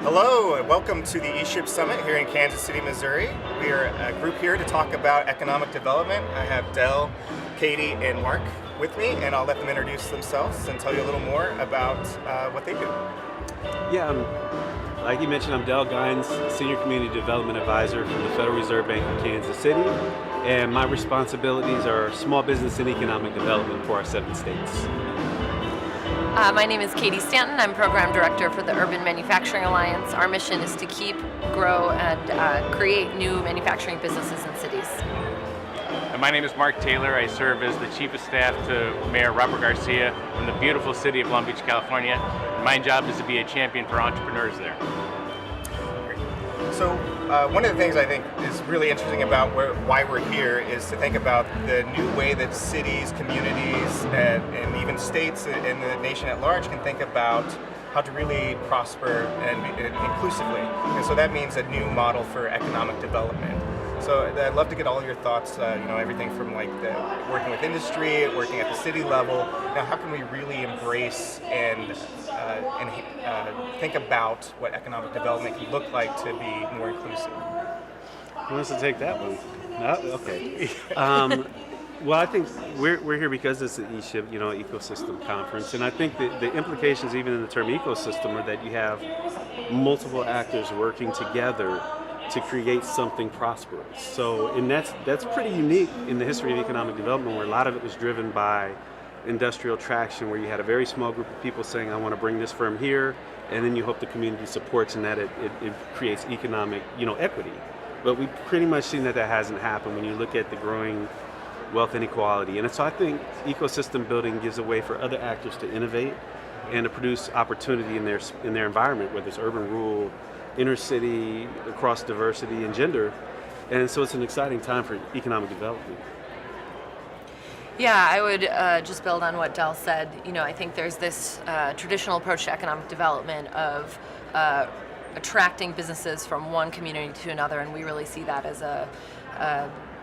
Hello, and welcome to the ESHIP Summit here in Kansas City, Missouri. We are a group here to talk about economic development. I have Dell, Katy, and Mark with me, and I'll let them introduce themselves and tell you a little more about what they do. Yeah, like you mentioned, I'm Dell Gines, Senior Community Development Advisor from the Federal Reserve Bank of Kansas City, and my responsibilities are small business and economic development for our 7 states. My name is Katy Stanton. I'm Program Director for the Urban Manufacturing Alliance. Our mission is to keep, grow, and create new manufacturing businesses in cities. And my name is Mark Taylor. I serve as the Chief of Staff to Mayor Robert Garcia in the beautiful city of Long Beach, California. And my job is to be a champion for entrepreneurs there. So one of the things I think is really interesting about why we're here is to think about the new way that cities, communities, and even states and the nation at large can think about how to really prosper and inclusively. And so that means a new model for economic development. So I'd love to get all your thoughts, everything from like the working with industry, working at the city level. Now, how can we really embrace and think about what economic development can look like to be more inclusive? Who wants to take that one? No? Okay. Well, I think we're here because it's the ESHIP, ecosystem conference, and I think that the implications, even in the term ecosystem, are that you have multiple actors working together to create something prosperous. So, and that's pretty unique in the history of economic development, where a lot of it was driven by industrial traction, where you had a very small group of people saying, I want to bring this firm here, and then you hope the community supports and that it creates economic, equity. But we've pretty much seen that hasn't happened when you look at the growing wealth inequality. And so I think ecosystem building gives a way for other actors to innovate and to produce opportunity in their environment, whether it's urban, rural, inner city, across diversity and gender. And so it's an exciting time for economic development. Yeah, I would just build on what Dell said. I think there's this traditional approach to economic development of attracting businesses from one community to another, and we really see that as a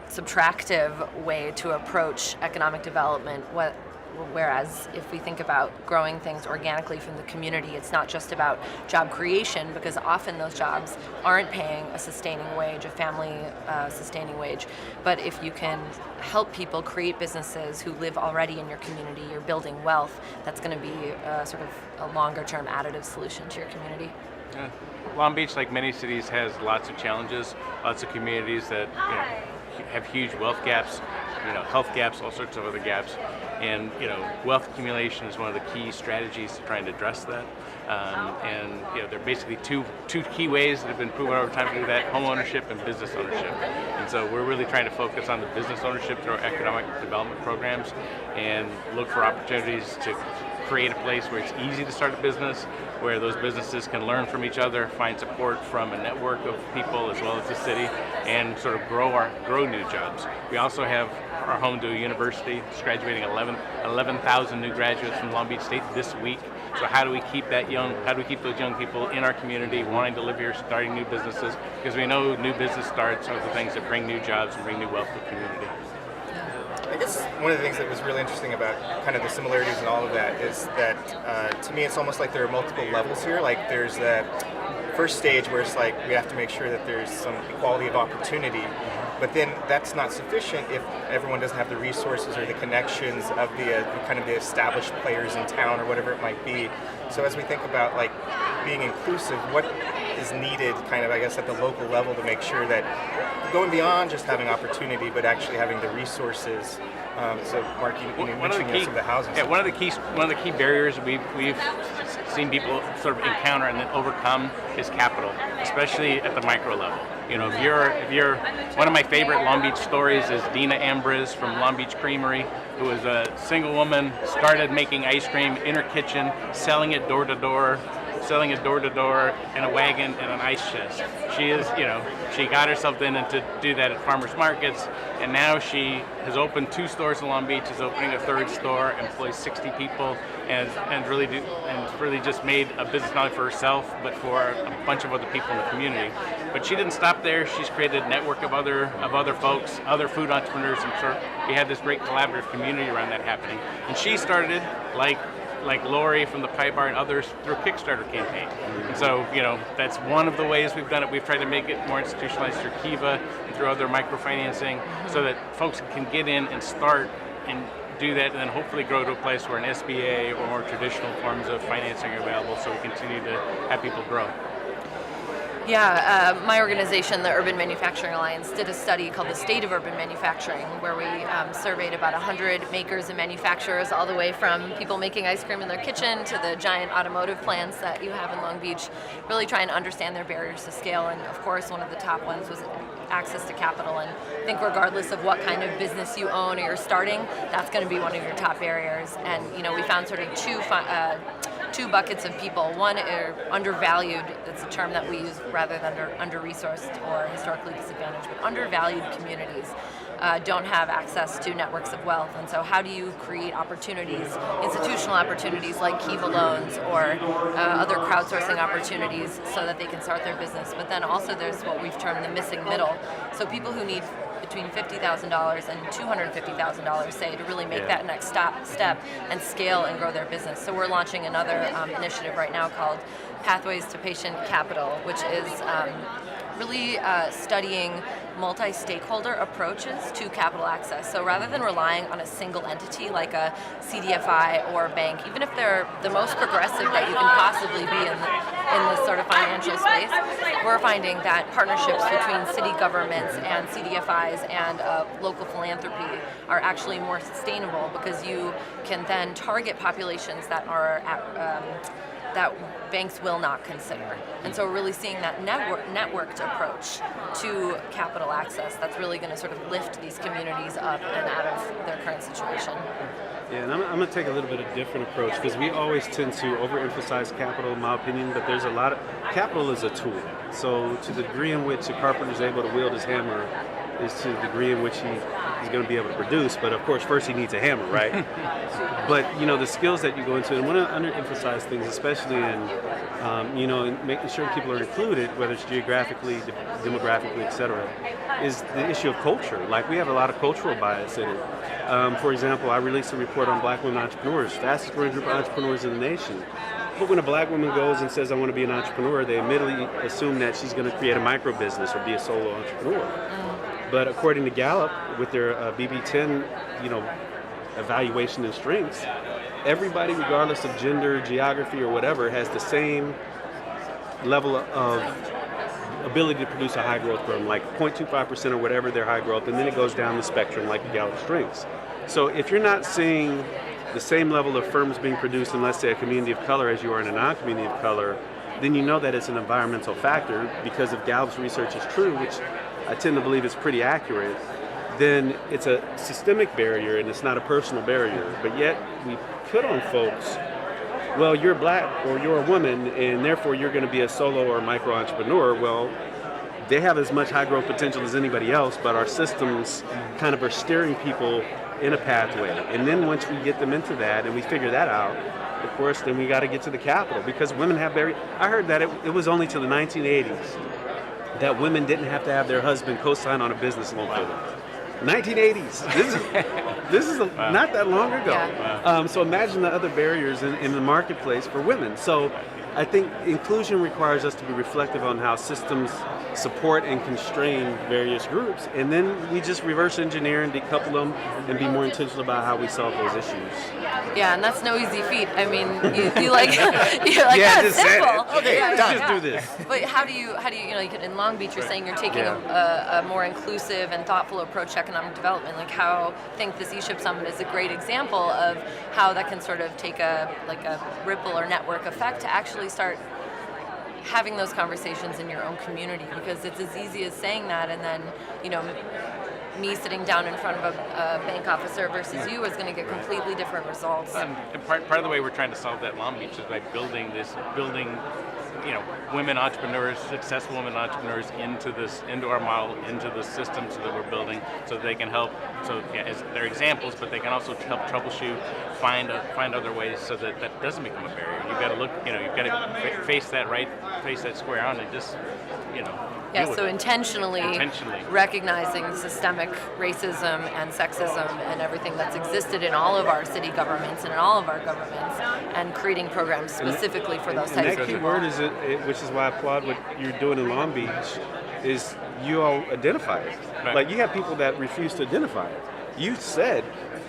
subtractive way to approach economic development. Whereas if we think about growing things organically from the community, it's not just about job creation, because often those jobs aren't paying a sustaining wage, a family sustaining wage. But if you can help people create businesses who live already in your community, you're building wealth, that's going to be sort of a longer term additive solution to your community. Yeah. Long Beach, like many cities, has lots of challenges, lots of communities that have huge wealth gaps, health gaps, all sorts of other gaps. And wealth accumulation is one of the key strategies to trying to address that. And there are basically two key ways that have been proven over time to do that: home ownership and business ownership. And so we're really trying to focus on the business ownership through our economic development programs and look for opportunities to create a place where it's easy to start a business, where those businesses can learn from each other, find support from a network of people as well as the city, and sort of grow new jobs. We also have our home to a university. It's graduating 11,000 new graduates from Long Beach State this week. So how do we keep those young people in our community wanting to live here, starting new businesses? Because we know new business starts are the things that bring new jobs and bring new wealth to the community. I guess one of the things that was really interesting about kind of the similarities and all of that is that to me it's almost like there are multiple levels here. Like there's the first stage where it's like we have to make sure that there's some equality of opportunity, but then that's not sufficient if everyone doesn't have the resources or the connections of the kind of the established players in town or whatever it might be. So as we think about like being inclusive, what is needed kind of, I guess, at the local level to make sure that going beyond just having opportunity, but actually having the resources. So Mark, you mentioned some of the housing. Yeah, one of the key barriers we've seen people sort of encounter and then overcome is capital, especially at the micro level. If you're one of my favorite Long Beach stories is Dina Ambriz from Long Beach Creamery, who was a single woman, started making ice cream in her kitchen, selling it door to door in a wagon and an ice chest. She got herself then to do that at farmers markets, and now she has opened 2 stores in Long Beach, is opening a 3rd store, employs 60 people, and really just made a business not only for herself, but for a bunch of other people in the community. But she didn't stop there. She's created a network of other folks, other food entrepreneurs, and we had this great collaborative community around that happening. And she started like like Lori from the Pie Bar and others through a Kickstarter campaign. And so, that's one of the ways we've done it. We've tried to make it more institutionalized through Kiva and through other microfinancing so that folks can get in and start and do that, and then hopefully grow to a place where an SBA or more traditional forms of financing are available, so we continue to have people grow. Yeah, my organization, the Urban Manufacturing Alliance, did a study called The State of Urban Manufacturing, where we surveyed about 100 makers and manufacturers, all the way from people making ice cream in their kitchen to the giant automotive plants that you have in Long Beach, really trying to understand their barriers to scale. And of course, one of the top ones was access to capital. And I think regardless of what kind of business you own or you're starting, that's going to be one of your top barriers. And we found sort of two buckets of people. One are undervalued, that's a term that we use rather than under-resourced or historically disadvantaged, but undervalued communities don't have access to networks of wealth. And so how do you create opportunities, institutional opportunities like Kiva loans or other crowdsourcing opportunities so that they can start their business? But then also there's what we've termed the missing middle. So people who need between $50,000 and $250,000, say, to really make that next step and scale and grow their business. So we're launching another initiative right now called Pathways to Patient Capital, which is really studying multi-stakeholder approaches to capital access. So rather than relying on a single entity like a CDFI or a bank, even if they're the most progressive that you can possibly be in this sort of financial space, we're finding that partnerships between city governments and CDFIs and local philanthropy are actually more sustainable, because you can then target populations that are that banks will not consider. And so we're really seeing that networked approach to capital access that's really going to sort of lift these communities up and out of their current situation. Yeah, and I'm going to take a little bit of a different approach, because we always tend to overemphasize capital, in my opinion, but there's a lot of, capital is a tool. So to the degree in which a carpenter is able to wield his hammer is to the degree in which he's going to be able to produce, but of course first he needs a hammer, right? But the skills that you go into, and I want to underemphasize things, especially in making sure people are included, whether it's geographically, demographically, etc., is the issue of culture. Like, we have a lot of cultural bias in it. For example, I released a report on Black women entrepreneurs, fastest growing group of entrepreneurs in the nation. But when a Black woman goes and says, I want to be an entrepreneur, they immediately assume that she's going to create a micro business or be a solo entrepreneur. But according to Gallup, with their BB10, evaluation and strengths, everybody, regardless of gender, geography, or whatever, has the same level of ability to produce a high growth firm, like 0.25% or whatever their high growth, and then it goes down the spectrum like the Gallup strengths. So if you're not seeing the same level of firms being produced in, let's say, a community of color as you are in a non-community of color, then you know that it's an environmental factor, because if Gallup's research is true, which I tend to believe is pretty accurate, then it's a systemic barrier and it's not a personal barrier. But yet we put on folks, well, you're Black or you're a woman and therefore you're going to be a solo or micro entrepreneur. Well, they have as much high growth potential as anybody else, but our systems kind of are steering people in a pathway. And then once we get them into that and we figure that out, of course, then we got to get to the capital, because women have I heard that it was only till the 1980s that women didn't have to have their husband co-sign on a business loan for them. 1980s. This is not that long ago. Yeah. So imagine the other barriers in the marketplace for women. So I think inclusion requires us to be reflective on how systems support and constrain various groups, and then we just reverse engineer and decouple them and be more intentional about how we solve those issues. Yeah, and that's no easy feat. I mean, you're like, it's simple. Okay, just do this. But how do you, like in Long Beach, you're saying you're taking a more inclusive and thoughtful approach to economic development. Like, how I think this ESHIP Summit is a great example of how that can sort of take a ripple or network effect to actually start having those conversations in your own community, because it's as easy as saying that, and then me sitting down in front of a bank officer versus you is going to get completely different results. And part of the way we're trying to solve that in Long Beach is by building women entrepreneurs, successful women entrepreneurs into our model, into the systems that we're building, so that they can help. So as they're examples, but they can also help troubleshoot, find other ways so that that doesn't become a barrier. You've got to look, you've got to face that square on, and just, Yeah, so intentionally recognizing systemic racism and sexism and everything that's existed in all of our city governments and in all of our governments, and creating programs specifically for those And types that of key people. word is, which is why I applaud what you're doing in Long Beach, is you all identify it. Right. Like you have people that refuse to identify it. You said,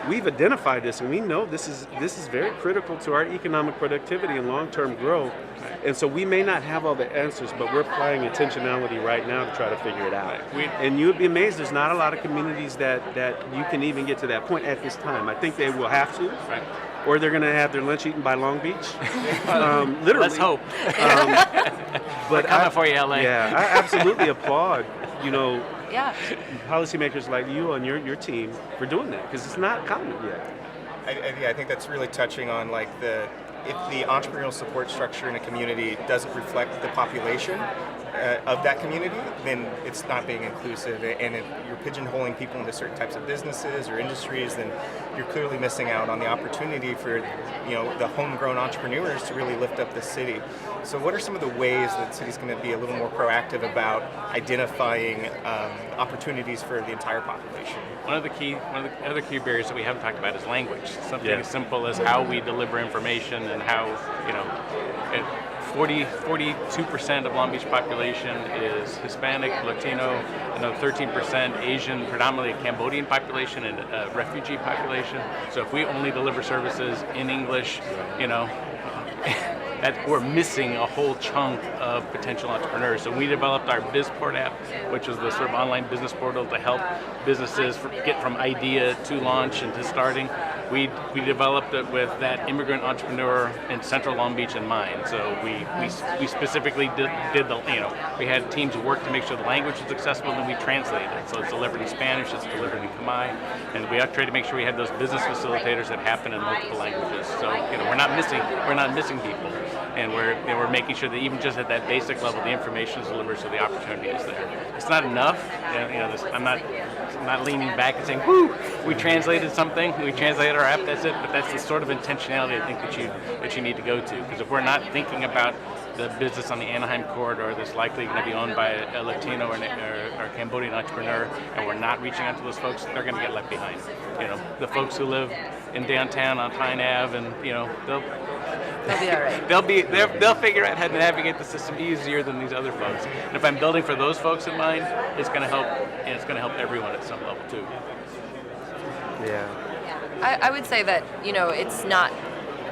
we've identified this and we know this is very critical to our economic productivity and long-term growth. And so we may not have all the answers, but we're applying intentionality right now to try to figure it out. And you would be amazed, there's not a lot of communities that you can even get to that point at this time. I think they will have to. Right. Or they're going to have their lunch eaten by Long Beach. Literally. Let's hope. But Coming for you, LA. Yeah, I absolutely applaud, Yeah. policymakers like you and your team for doing that, because it's not common yet. I think that's really touching on like if the entrepreneurial support structure in a community doesn't reflect the population of that community, then it's not being inclusive. And if you're pigeonholing people into certain types of businesses or industries, then you're clearly missing out on the opportunity for the homegrown entrepreneurs to really lift up the city. So what are some of the ways that the city's going to be a little more proactive about identifying opportunities for the entire population? One of the other key barriers that we haven't talked about is language. Something as simple as how we deliver information and how 42% of Long Beach population is Hispanic, Latino, another 13% Asian, predominantly a Cambodian population and a refugee population. So if we only deliver services in English, that we're missing a whole chunk of potential entrepreneurs. So we developed our BizPort app, which was the sort of online business portal to help businesses get from idea to launch and to starting. We developed it with that immigrant entrepreneur in Central Long Beach in mind. So we specifically did we had teams work to make sure the language was accessible, and then we translated it. So it's delivered in Spanish, it's delivered in Khmer, and we tried to make sure we had those business facilitators that happen in multiple languages. So we're not missing people, and we're making sure that even just at that basic level, the information is delivered, so the opportunity is there. It's not enough. I'm not leaning back and saying, "Woo, we translated something. We translated our app. That's it." But that's the sort of intentionality I think that you need to go to. Because if we're not thinking about the business on the Anaheim corridor that's likely going to be owned by a Latino or Cambodian entrepreneur, and we're not reaching out to those folks, they're going to get left behind. The folks who live in downtown on Pine Ave, and they'll be all right. They'll figure out how to navigate the system easier than these other folks. And if I'm building for those folks in mind, it's going to help, and it's going to help everyone at some level too. Yeah. I would say that, it's not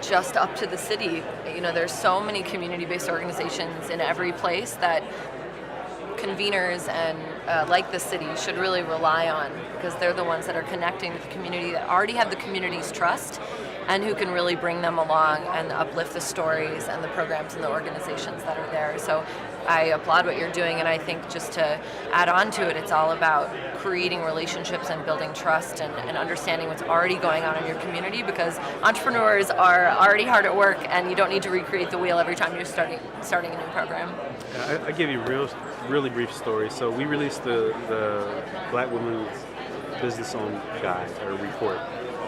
just up to the city. There's so many community-based organizations in every place that conveners and like the city should really rely on, because they're the ones that are connecting with the community, that already have the community's trust, and who can really bring them along and uplift the stories and the programs and the organizations that are there. So I applaud what you're doing, and I think just to add on to it, it's all about creating relationships and building trust and understanding what's already going on in your community, because entrepreneurs are already hard at work, and you don't need to recreate the wheel every time you're starting a new program. I give you really brief story. So we released the Black Women's Business Owned Guide or report.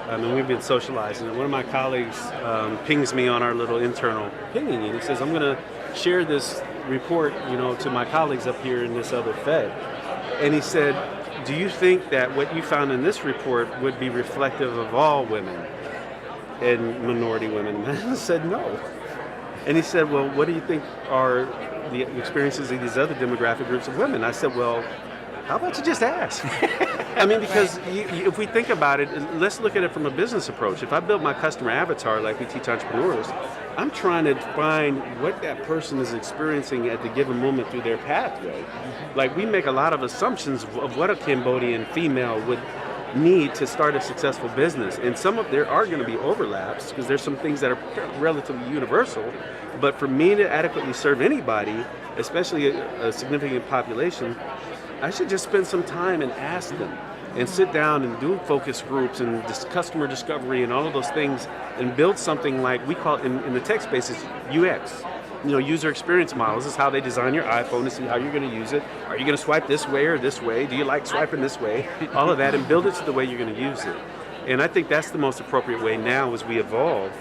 And we've been socializing. And one of my colleagues pings me on our little internal pinging, and he says, "I'm going to share this report, to my colleagues up here in this other Fed." And he said, "Do you think that what you found in this report would be reflective of all women and minority women?" And I said, "No." And he said, "Well, what do you think are the experiences of these other demographic groups of women?" I said, "Well, how about you just ask?" I mean, because if we think about it, let's look at it from a business approach. If I build my customer avatar like we teach entrepreneurs, I'm trying to find what that person is experiencing at the given moment through their pathway. Like, we make a lot of assumptions of what a Cambodian female would need to start a successful business. And there are going to be overlaps, because there's some things that are relatively universal. But for me to adequately serve anybody, especially a significant population, I should just spend some time and ask them, and sit down and do focus groups and customer discovery and all of those things, and build something like we call it in the tech space is UX. User experience models. This is how they design your iPhone to see how you're going to use it. Are you going to swipe this way or this way? Do you like swiping this way? All of that, and build it to the way you're going to use it. And I think that's the most appropriate way now as we evolve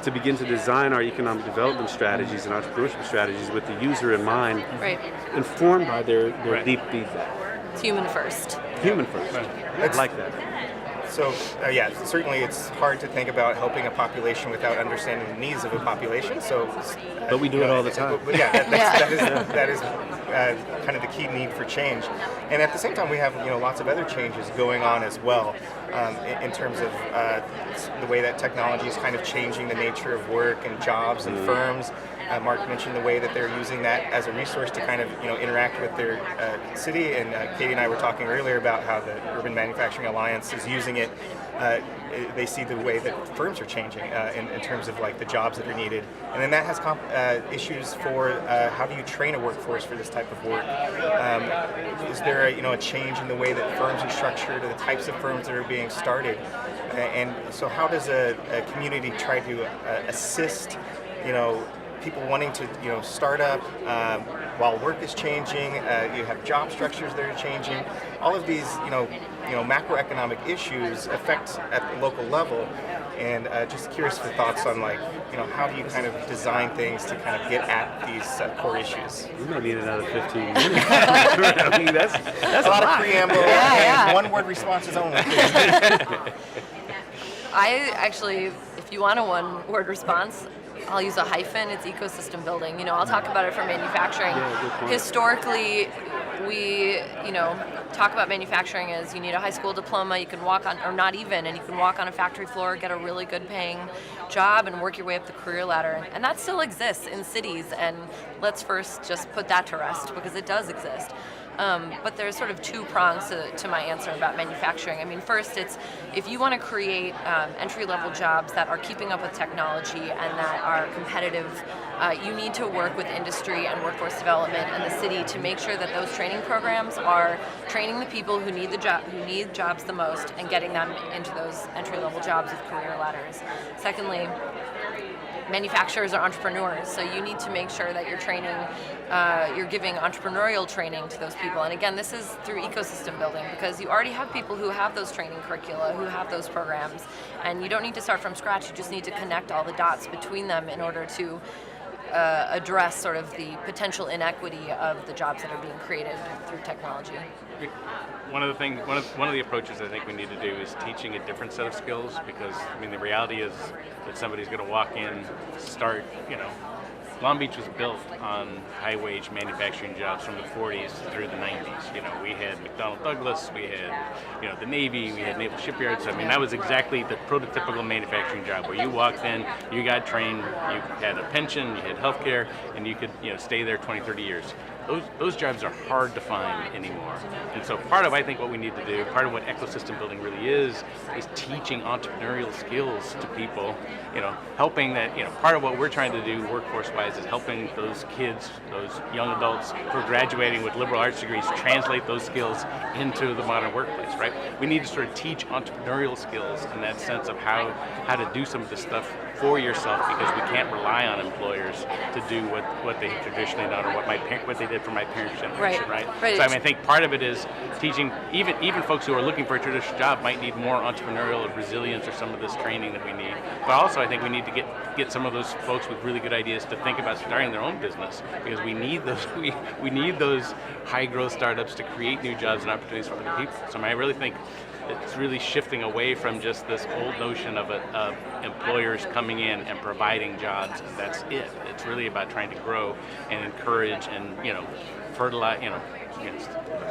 to begin to design our economic development strategies and entrepreneurship strategies with the user in mind, Right. informed by their deep feedback. It's human first. Human first. I like that. Yeah, certainly it's hard to think about helping a population without understanding the needs of a population. But we do it all the time. But yeah, that is kind of the key need for change. And at the same time, we have lots of other changes going on as well, in terms of the way that technology is kind of changing the nature of work and jobs and firms. Mark mentioned the way that they're using that as a resource to kind of interact with their city, and Katy and I were talking earlier about how the Urban Manufacturing Alliance is using it. They see the way that firms are changing in terms of like the jobs that are needed, and then that has issues for how do you train a workforce for this type of work? Is there a change in the way that firms are structured, or the types of firms that are being started? And so how does a community try to assist people wanting to start up while work is changing? You have job structures that are changing. All of these macroeconomic issues affect at the local level, and just curious for thoughts on how do you kind of design things to kind of get at these core issues? We might need another 15 minutes. I mean, that's a lot of preamble and one-word responses only. I actually, if you want a one-word response, I'll use a hyphen. It's ecosystem building. I'll talk about it for manufacturing. Historically, we, talk about manufacturing as you need a high school diploma, you can walk on, or not even, and you can walk on a factory floor, get a really good paying job, and work your way up the career ladder. And that still exists in cities, and let's first just put that to rest, because it does exist. But there's sort of two prongs to my answer about manufacturing. I mean, first, it's if you want to create entry-level jobs that are keeping up with technology and that are competitive, you need to work with industry and workforce development and the city to make sure that those training programs are training the people who need jobs the most and getting them into those entry-level jobs with career ladders. Secondly, manufacturers are entrepreneurs, so you need to make sure that you're training, you're giving entrepreneurial training to those people. And again, this is through ecosystem building, because you already have people who have those training curricula, who have those programs, and you don't need to start from scratch. You just need to connect all the dots between them in order to address sort of the potential inequity of the jobs that are being created through technology. One of the approaches I think we need to do is teaching a different set of skills, because the reality is that somebody's going to walk in, start, Long Beach was built on high-wage manufacturing jobs from the 40s through the 90s. We had McDonnell Douglas, we had, the Navy, we had naval shipyards. That was exactly the prototypical manufacturing job, where you walked in, you got trained, you had a pension, you had health care, and you could, stay there 20, 30 years. Those jobs are hard to find anymore. And so part of, I think, what we need to do, part of what ecosystem building really is teaching entrepreneurial skills to people, helping that, part of what we're trying to do workforce-wise is helping those kids, those young adults who are graduating with liberal arts degrees, translate those skills into the modern workplace, right? We need to sort of teach entrepreneurial skills in that sense of how to do some of this stuff for yourself, because we can't rely on employers to do what they have traditionally done, or what they did for my parents' generation, right? So I think part of it is teaching, even folks who are looking for a traditional job might need more entrepreneurial resilience or some of this training that we need. But also I think we need to get some of those folks with really good ideas to think about starting their own business, because we need those we need those high growth startups to create new jobs and opportunities for other people. So I really think it's really shifting away from just this old notion of employers coming in and providing jobs, and that's it. It's really about trying to grow and encourage and fertilize,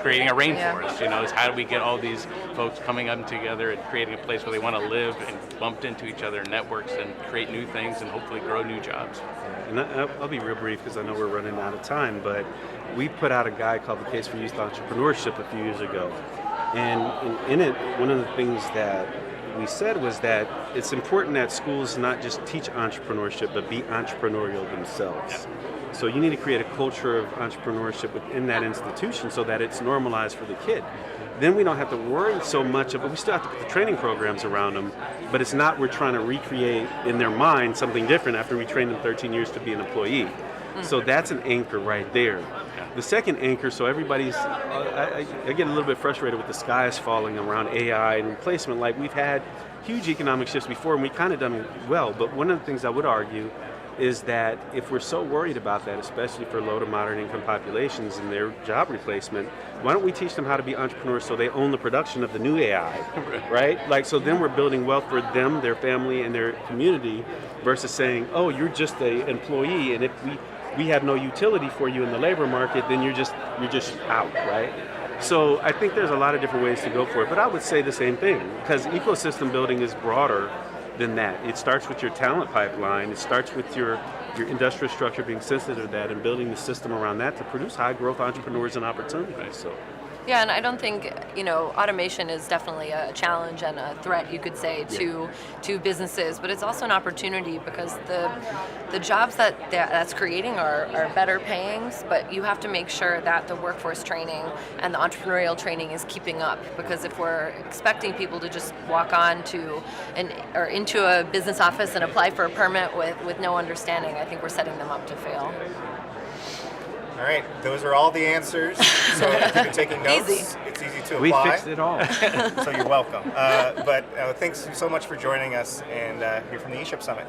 creating a rainforest. Is how do we get all these folks coming up together and creating a place where they want to live and bumped into each other in networks and create new things and hopefully grow new jobs. And I'll be real brief, because I know we're running out of time, but we put out a guide called The Case for Youth Entrepreneurship a few years ago. And in it, one of the things that we said was that it's important that schools not just teach entrepreneurship, but be entrepreneurial themselves. So you need to create a culture of entrepreneurship within that institution so that it's normalized for the kid. Then we don't have to worry so much of it. We still have to put the training programs around them, but it's not we're trying to recreate in their mind something different after we trained them 13 years to be an employee. So that's an anchor right there. The second anchor, so everybody's, I get a little bit frustrated with the skies falling around AI and replacement. Like, we've had huge economic shifts before, and we've kind of done well, but one of the things I would argue is that if we're so worried about that, especially for low to moderate income populations and their job replacement, why don't we teach them how to be entrepreneurs so they own the production of the new AI, right? Like, so then we're building wealth for them, their family, and their community, versus saying, oh, you're just an employee, and if we have no utility for you in the labor market, then you're just out, right? So I think there's a lot of different ways to go for it, but I would say the same thing, because ecosystem building is broader than that. It starts with your talent pipeline. It starts with your industrial structure being sensitive to that and building the system around that to produce high growth entrepreneurs and opportunities. So. Yeah, and I don't think, automation is definitely a challenge and a threat, you could say, to businesses, but it's also an opportunity because the jobs that's creating are better paying, but you have to make sure that the workforce training and the entrepreneurial training is keeping up, because if we're expecting people to just walk on to or into a business office and apply for a permit with no understanding, I think we're setting them up to fail. All right, those are all the answers. So if you've been taking notes, Easy. it's easy to apply. We fixed it all. So you're welcome. But thanks so much for joining us, and you're from the eShip Summit.